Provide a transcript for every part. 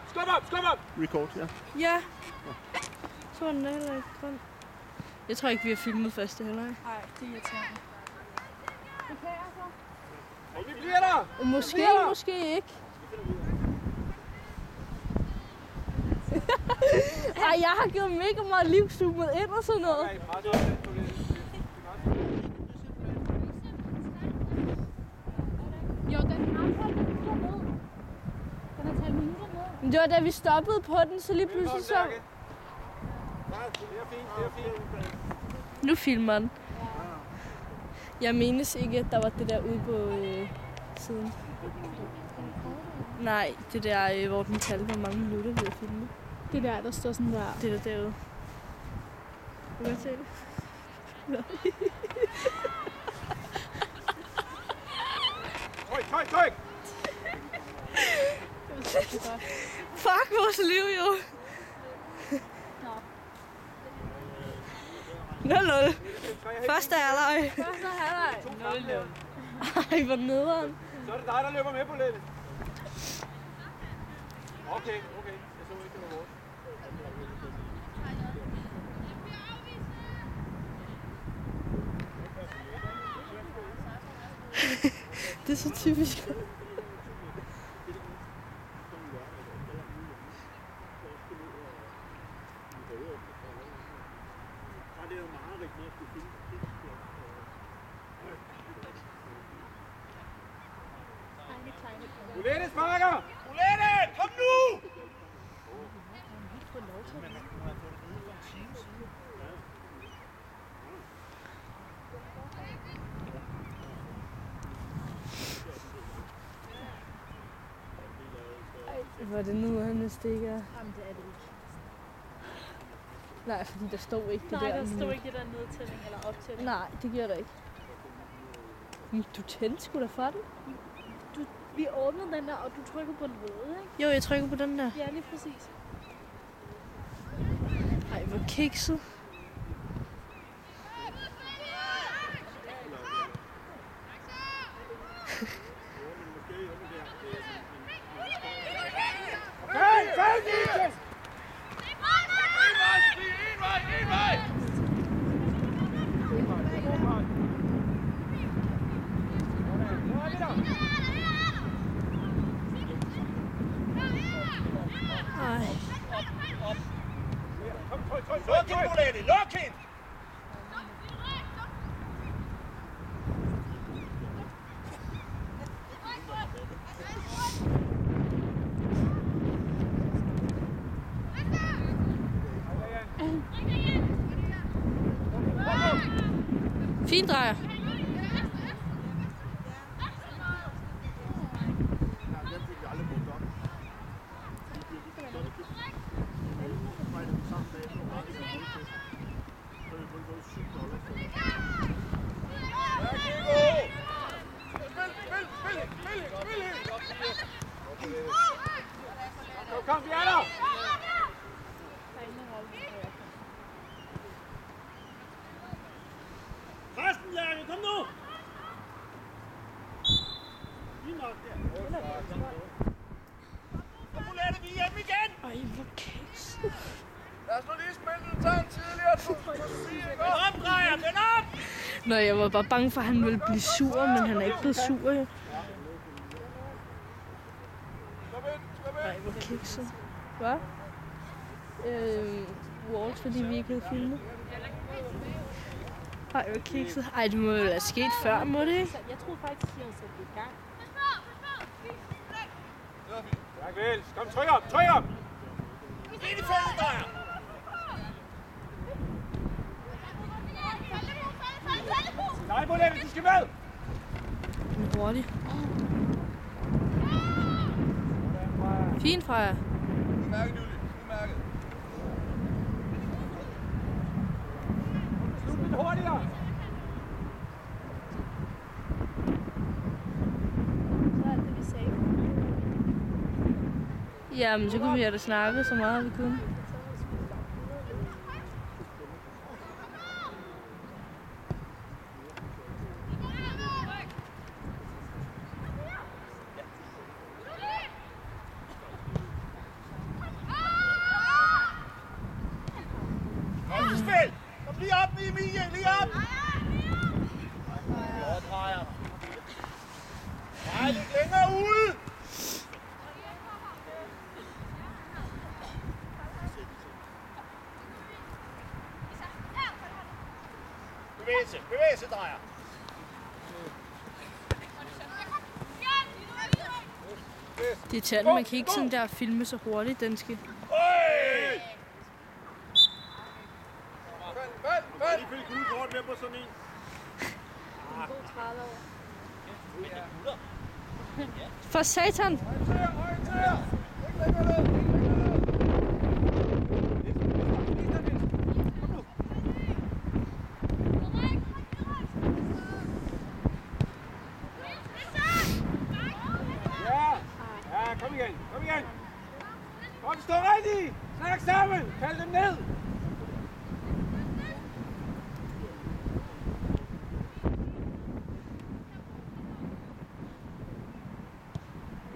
Skub op! Record, ja. Ja. Så var den der heller ikke grøn. Jeg tror ikke, vi har filmet første halvleg. Nej, det er irriterende. Det kan jeg så. Og vi bliver der! Måske ikke. Ej, jeg har givet mega meget liv zoomet ind og sådan noget. Jo, den har talt minutter ned. Den har talt minutter ned. Men det var da vi stoppede på den, så lige pludselig så... Det er fint. Nu filmer den. Jeg menes ikke, at der var det der ude på siden. Nej, det der, hvor den talte, hvor mange minutter vi har filmet. Det der står sådan der. Det der derude. Du kan se det. Tryk! Fuck vores liv, jo. 0-0. Første halvleg. Ej, hvor nederen. Så er det dig, der løber med på lidt. Okay. Jeg så ikke, det var vores. Det er så typisk. Ulette sparker! Ulette, kom nu! Hvor er det nu, han stikker? Jamen, det er det ikke. Nej, fordi der stod ikke det der. Nej, der stod ikke det der nedtælling eller optælling. Nej, det gør der ikke. Men du tændte sgu da for den? Vi åbnede den der, og du trykker på den røde, ikke? Jo, jeg trykker på den der. Ja, lige præcis. Ej, hvor kikset. Færdig! En vej! Luk hende, Bolette! Luk hende! Fint drejer. Kom, vi er der! Resten, Lærke, kom nu! Lige nok der. Og Bolette, vi er hjemme igen! Ej, hvor kæs. Lad os nu lige spille den tank tidligere. 2010, ikke? Op, drejer! Den op! Nå, jeg var bare bange for, at han ville blive sur, men han er ikke blevet sur, jo. Ej, hvor kikset. Hvad? Walls, fordi vi ikke havde filmet. Ej, hvor kikset. Ej, det må vel have sket før, må det ikke? Jeg troede faktisk, at jeg havde sat det i gang. Tak vel. Kom, tryk op! Ind i feltet, drejer! Nej, Bolette, du skal med! Den er hurtig. Fint, Freja. Udmærket, Julie. Udmærket. Slut lidt hurtigere! Så er det, vi sagde. Jamen, så kunne vi have da snakket så meget, vi kunne. Emilie! Lige op! Godt, Drejer. Nej, lidt længere ude! Bevægelse, Drejer. Det er tæt, man kan ikke sådan der filme så hurtigt, danske. Lige følge gule kort med på sådan en. For satan! Orienter! Ikke længere ned! Kom igen. Godt, stå rigtigt. Snak sammen. Kald dem ned.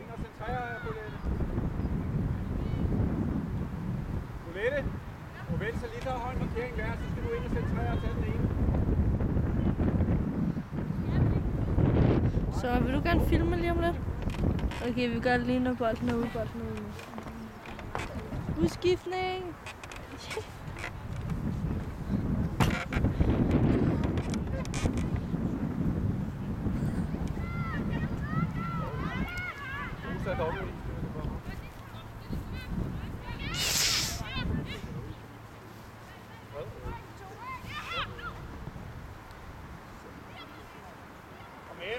Ind og centrere, Bolette. Og vend så lige så høj markering der, så skal du ind og centrere og tage den ene. Så vil du gerne filme lige om lidt? Okay, vi gør det lige, når bolden er ude. Udskiftning!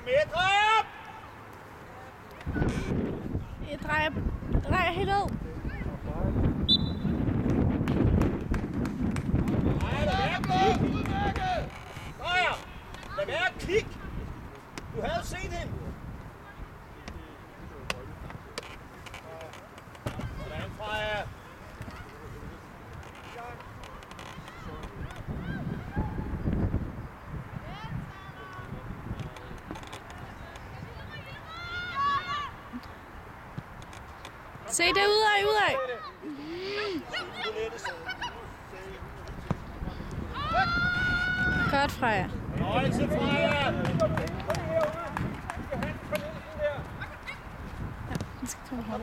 Med, drop! Jeg drejer helt ud. Nej, lad være gå! Udmærket! Drejer! Lad være kig! Du havde set hende! Sådan, Freja! Se det udad! Godt, Freja. Nøj til Freja! Den skal komme her.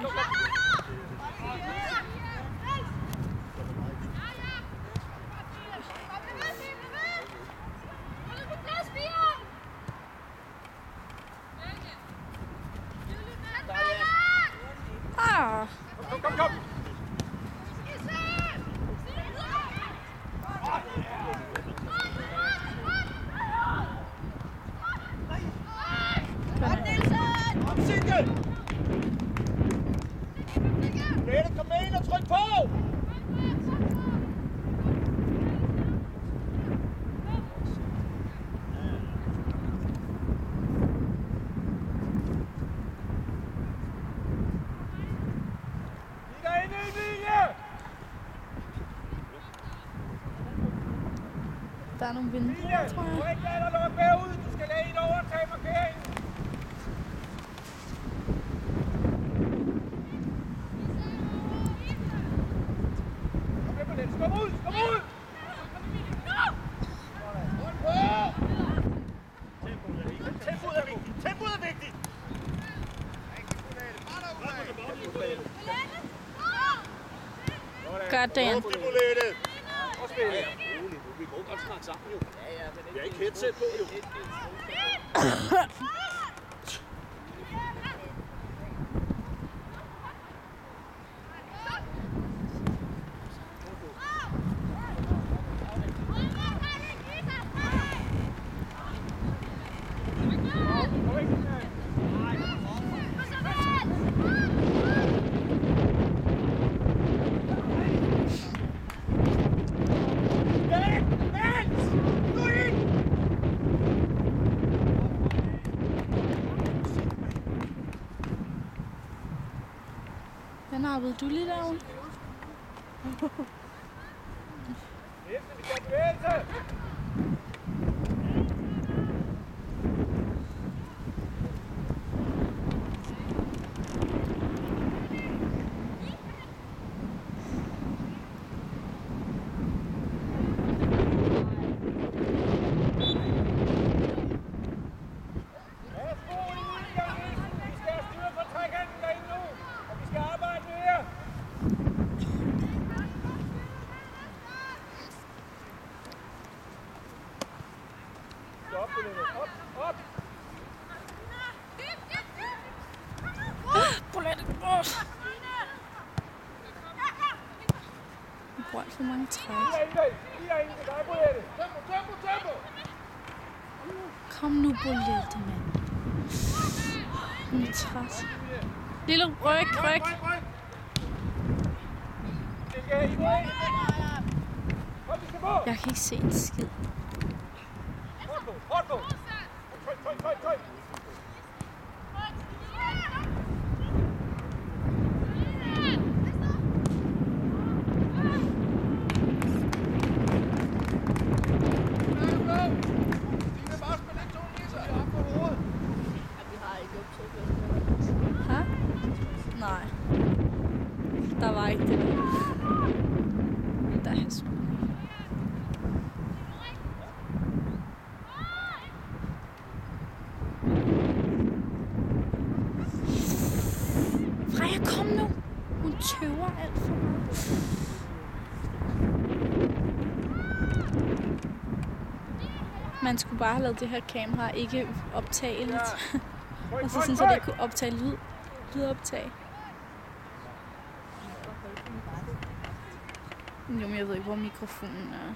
Kom. Kom, Silke! Mette, kom med ind og tryk på! Der er nogle vinduer, tror jeg. Du må ikke lade dig lukke bagud. Du skal lade en overtage markeringen. Kom med på den. Kom ud! Tempoet er vigtigt! Godt, Dan. Det er Bolette! Og spil. Vi må godt snakke sammen, jo. Vi har ikke headset på, jo. Hvad nappede du lige derovre? Næste, vi skal bevægelse. Stop, Bolette. Op, op. Bolette. Du bruger alt for mange træk. Lige herinde til dig, Bolette. Tempo! Kom nu, Bolette, mand. Hun er træt. Lille ryg. Jeg kan ikke se en skid. Hårdt på. Tøj. Hæ? Nej. Der var ikke det. Der er så. Freja, kom nu. Hun tøver alt for meget. Man skulle bare have lavet det her kamera ikke optageligt. Altså sådan, så det ikke kunne optage lydoptag. Jo, men jeg ved ikke, hvor mikrofonen er.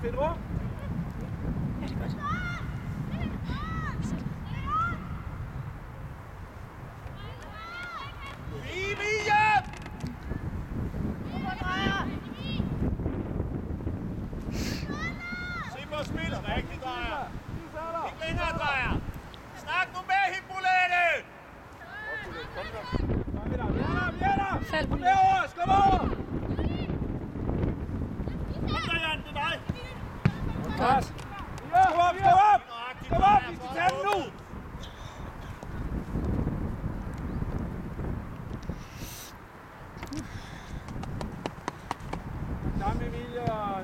Find rum. Ja, det er godt. Se på spillet rigtigt, Drejer. Ikke længere, Drejer. Snak nu med hende, Bolette! Fald. Kom derover, skub over! Kom så, Jan, det er dig. Godt. Skub op! Skub op, vi skal tage den nu! Sammen med Emilie og...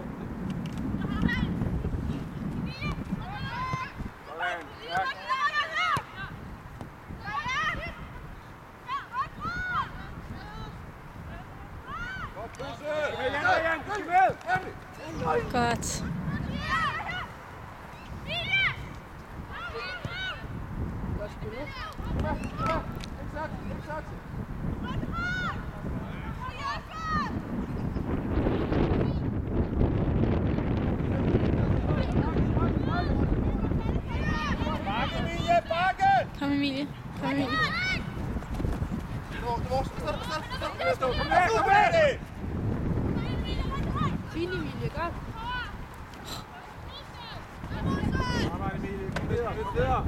Sådan, ja. Godt. Kom Emilie. Kom Emilie. Kom her! Fin Emilie, godt. Arbejde, Emilie. Kom videre, lidt videre.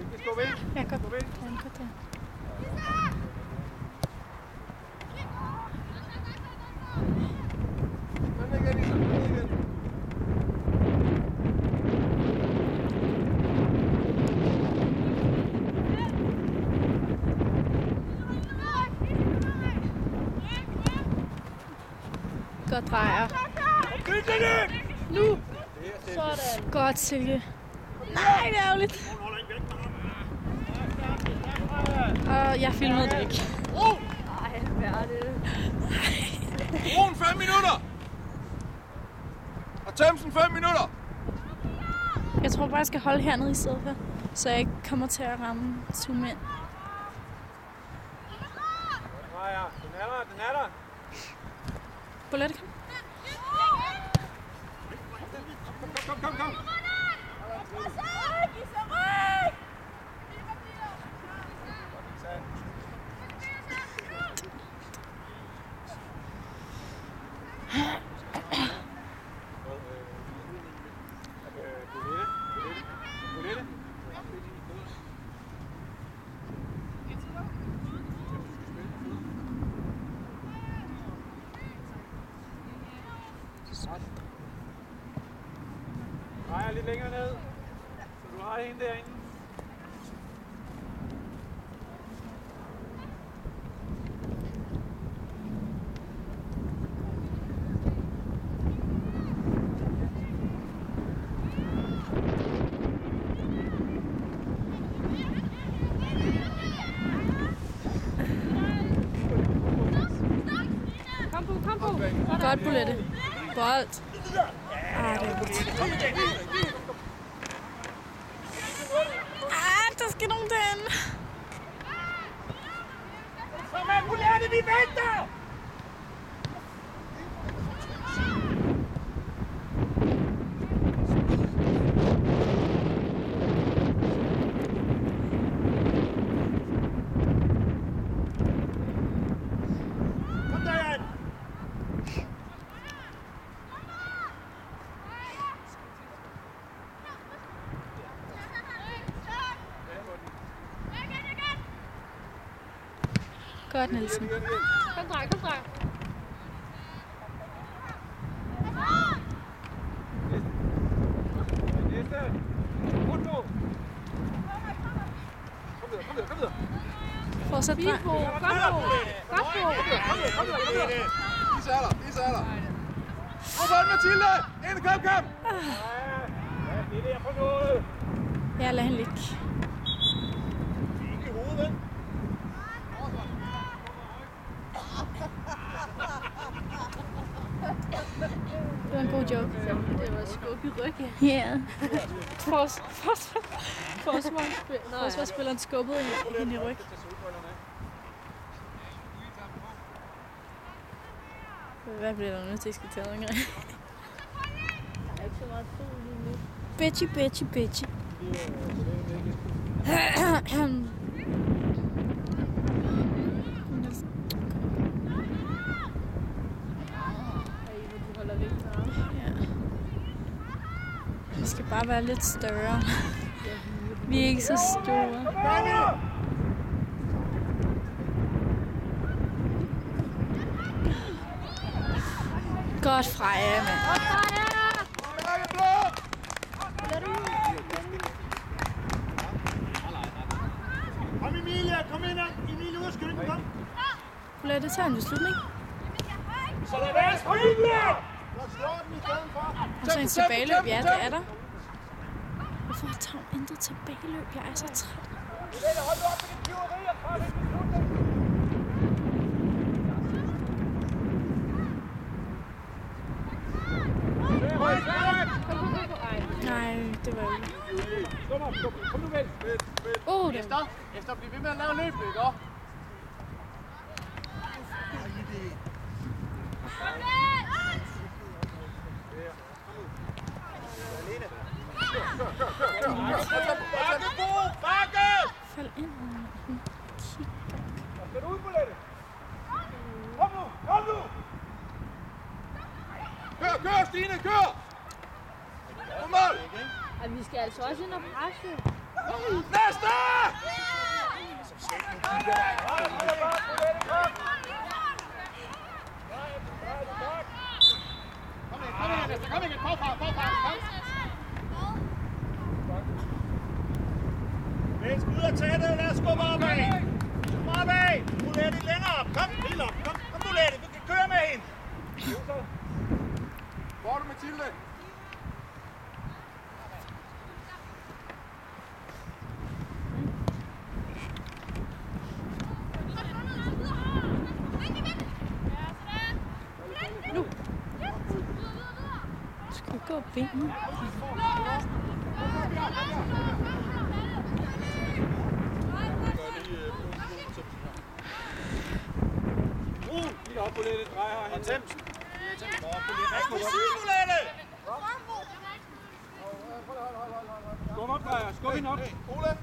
Ikke skub ind. Ja, godt. Skub ind. Ja, godt der. Kom igen, Lisa. Kom igen. Godt drejer. Nu! Sådan. Godt, Silke. Nej, det er ærgerligt. Og jeg filmede det ikke. Ej, hvad er det? Broen 5 minutter! Og Thomsen 5 minutter! Jeg tror bare, jeg skal holde hernede i stedet for, så jeg ikke kommer til at ramme zoom ind. Freja, den er der. Bolette, kom. Kom. Bolette. er lidt længere ned, så du har en derinde. Godt, Bolette. Bold. Det er godt. Der skal nogen derinde. Kom med, Bolette, vi venter! Godt, Nielsen. Kom, dreng, kom, dreng. Næste. Rundt på. Kom videre. Fortsæt, dreng. Kom på. Lise er der. Kom på, Mathilde! Ind, kom! Ja, det er der for noget. Ja, lad hende ligge. Ikke i hovedet, vel? Det var en god joke. Det var skub i ryggen. Ja. Forsvarsspilleren skubbede hende i ryg. Hvad bliver der nødt til at diskutere engang? Der er ikke så meget sol lige nu. Bitchy. Vi skal bare være lidt større. Vi er ikke så store. Godt, Freja, mand. Kom Emilie, kom ind. Emilie ud af skylden, kom. Bolette, tager en beslutning. Så lad være, Emilie! Og så en tilbageløb, ja, det er der. Hvorfor har Tavn intet tilbageløb? Jeg er så træt. Nej, det var jo ikke. Kom nu, vel. Efter bliver ved med at lave løbet, ikke også? Fald ind. Skal du ud, Bolette? Kom nu! Kør, Stine, kør! Kom mål! Vi skal altså også ind og presse. Næste! Kom igen, forfra, kom! Væk, ud og tage det, lad os skubbe opad. Skubbe opad. Bolette, længere op. Kom, helt op. Kom, Bolette, du kan køre med hende. Hvor er du, Mathilde? Du skal ikke gå og binde. Lige op, Bolette, drejer hende. Temsen. Væk på siden, Bolette. Skub op, drejer. Skub hende op. Ole!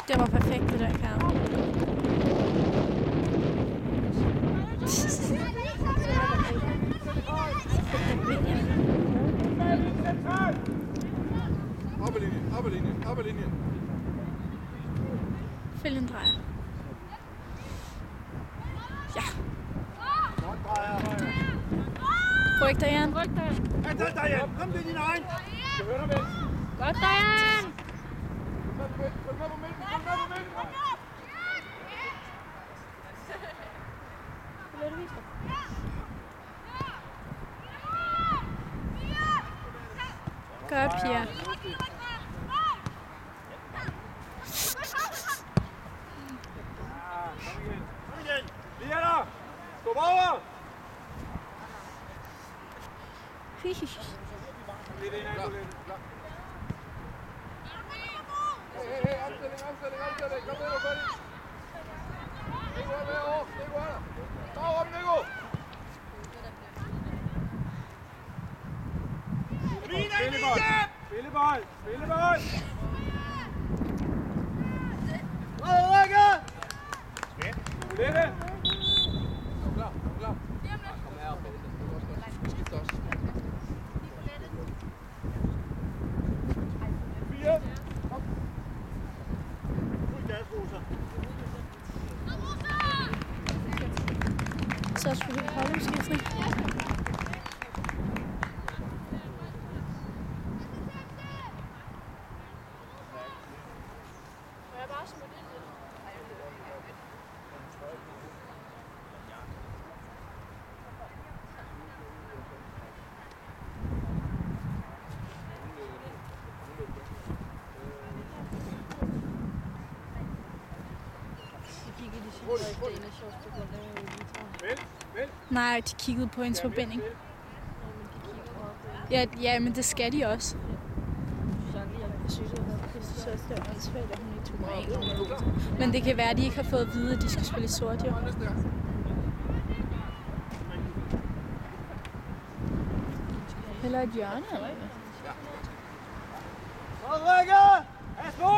Det var perfekt, det der, Karen. Følg en drejer. Ja. Ryk dig, Jan. Ryk dig. Antal dig, Jan. Kom til din egen. Jeg hører dig, Vens. Godt, Dian. Følg med på midten, følg med på midten. Godt, Pia. Kom igen. Lige er der. Skub over. Lidt ind ad på lidt. Hey, omstilling. Kom ned og få det. Nico er med over. Nico er der. Stop op, Nico. Spillebold. Frederikke! Ulette. Klar. Kom her og vente. Skift os. 4. Kom. Ud gas, Rosa. Så skulle vi holde udskiftning. Vent. Nej, de kiggede på hendes forbinding. Ja, men det skal de også. Jeg synes også, det er åndssvagt, at hun ikke tog mig af. Men det kan være, at de ikke har fået at vide, at de skal spille sort, jo. Eller et hjørne, eller hvad? Frederikke! Hasbo!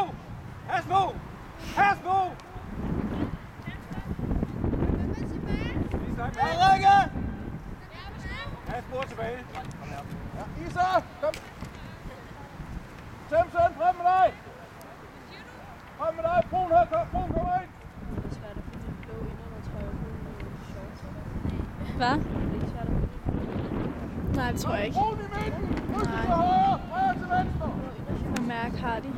Frederikke! Hasbo tilbage. Ja, Isa, kom. Tømsen, frem med dig. Brun her, Brun, kom ind. Hvad? Nej, det tror jeg ikke. Brun i midten. Husk til højre til venstre. Hvad mærke har de?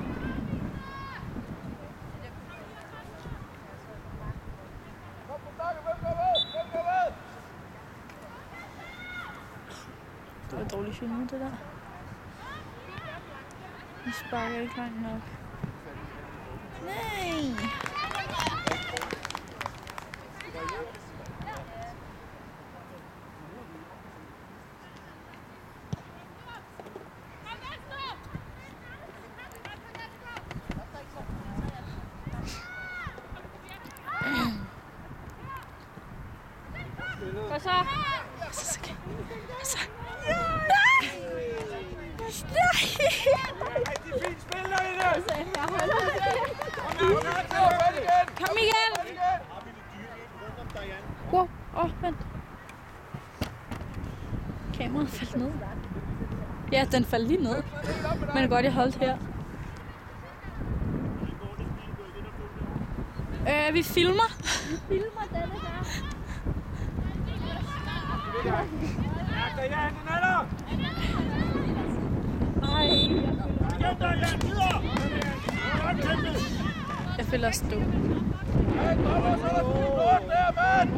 Kom på snakke, hvem går med? Det var dårligt filmet, det der. Vi sparker ikke langt nok. Nej! Hvad så? Rigtig fint spil derinde. Kom igen! Wow, vent. Kameraet faldt ned. Ja, den faldt lige ned. Men godt, jeg holdt her. Vi filmer. Filmer denne der. Ja, Jan, den er der. Jeg føler også dum. Hey, kom, så er der 4 der, mand.